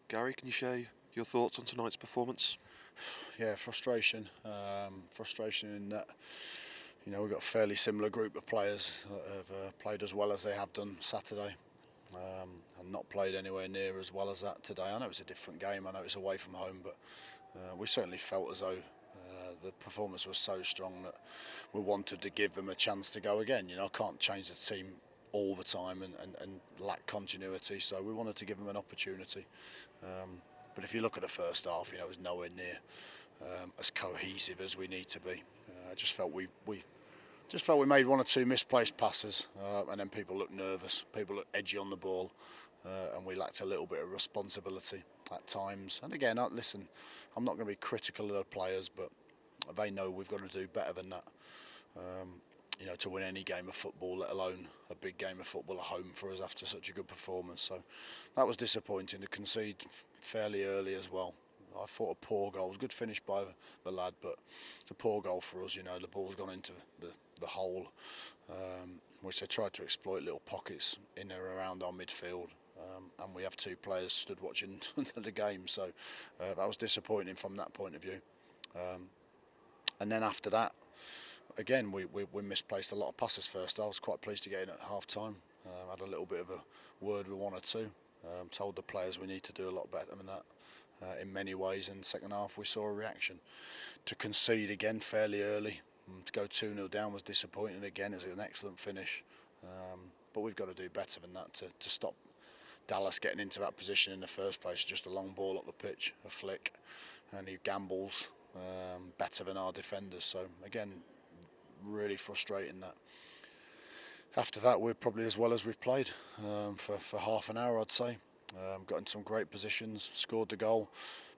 Gary, can you share your thoughts on tonight's performance? Yeah, frustration. Frustration in that, we've got a fairly similar group of players that have played as well as they have done Saturday, and not played anywhere near as well as that today. I know it's a different game, I know it's away from home, but we certainly felt as though the performance was so strong that we wanted to give them a chance to go again. I can't change the team all the time and lack continuity, so we wanted to give them an opportunity. But if you look at the first half, it was nowhere near as cohesive as we need to be. I just felt we made one or two misplaced passes, and then people looked nervous, people looked edgy on the ball, and we lacked a little bit of responsibility at times. And again, listen, I'm not going to be critical of the players, but they know we've got to do better than that. To win any game of football, let alone a big game of football at home for us after such a good performance. So that was disappointing to concede fairly early as well. I thought a poor goal. It was a good finish by the lad, but it's a poor goal for us. The ball's gone into the hole, which they tried to exploit little pockets in and around our midfield. And we have two players stood watching the game. So that was disappointing from that point of view. And then after that, again, we misplaced a lot of passes first. I was quite pleased to get in at half time. Had a little bit of a word with one or two. Told the players we need to do a lot better than that in many ways. In the second half, we saw a reaction. To concede again fairly early, to go 2-0 down was disappointing again. It's an excellent finish. But we've got to do better than that to stop Dallas getting into that position in the first place. Just a long ball up the pitch, a flick, and he gambles better than our defenders. So again, really frustrating that. After that, we're probably as well as we've played for half an hour, I'd say. Got in some great positions, scored the goal,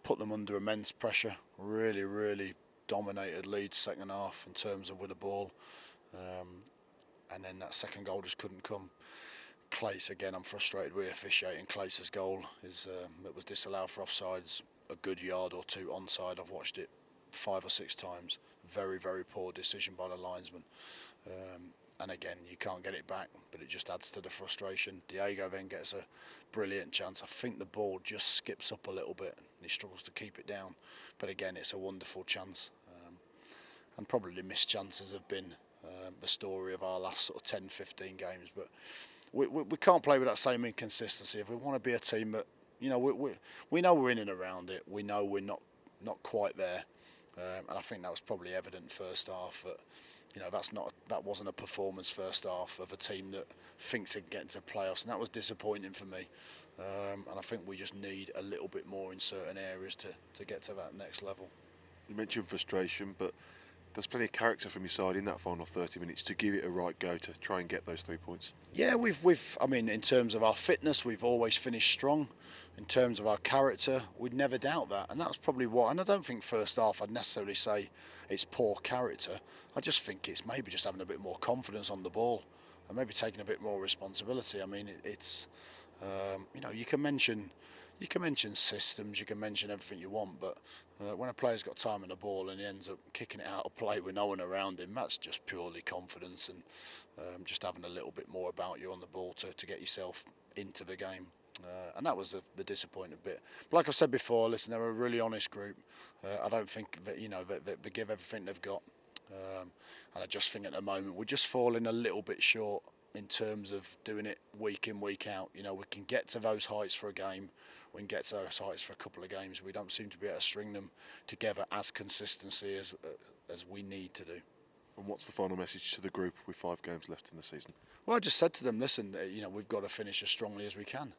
put them under immense pressure. Really, really dominated Leeds second half in terms of with the ball. And then that second goal just couldn't come. Clace, again, I'm frustrated with officiating. Clace's goal that was disallowed for offsides, a good yard or two onside. I've watched it 5 or 6 times. Very, very poor decision by the linesman. And again, you can't get it back, but it just adds to the frustration. Diego then gets a brilliant chance. I think the ball just skips up a little bit and he struggles to keep it down. But again, it's a wonderful chance. And probably missed chances have been the story of our last sort of 10, 15 games. But we can't play with that same inconsistency. If we want to be a team that, we know we're in and around it. We know we're not quite there. And I think that was probably evident first half that that wasn't a performance first half of a team that thinks it can get into playoffs, and that was disappointing for me. And I think we just need a little bit more in certain areas to get to that next level. You mentioned frustration, but there's plenty of character from your side in that final 30 minutes to give it a right go to try and get those 3 points. Yeah, in terms of our fitness, we've always finished strong. In terms of our character, we'd never doubt that. And that's probably what, and I don't think first half I'd necessarily say it's poor character. I just think it's maybe just having a bit more confidence on the ball and maybe taking a bit more responsibility. I mean, it's you can mention systems, you can mention everything you want, but when a player's got time on the ball and he ends up kicking it out of play with no one around him, that's just purely confidence and just having a little bit more about you on the ball to get yourself into the game. And that was the disappointing bit. But like I've said before, listen, they're a really honest group. I don't think that that they give everything they've got, and I just think at the moment we're just falling a little bit short in terms of doing it week in, week out. We can get to those heights for a game, we can get to those heights for a couple of games. We don't seem to be able to string them together as consistency as we need to do. And what's the final message to the group with 5 games left in the season? Well, I just said to them, listen, we've got to finish as strongly as we can.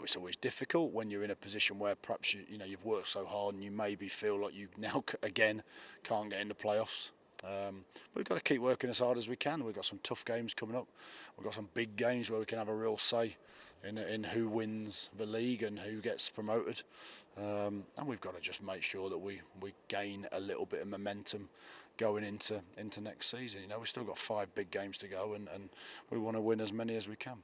It's always difficult when you're in a position where perhaps you've worked so hard and you maybe feel like you now again can't get in the playoffs. But we've got to keep working as hard as we can. We've got some tough games coming up. We've got some big games where we can have a real say in who wins the league and who gets promoted. And we've got to just make sure that we gain a little bit of momentum going into next season. We've still got 5 big games to go and we want to win as many as we can.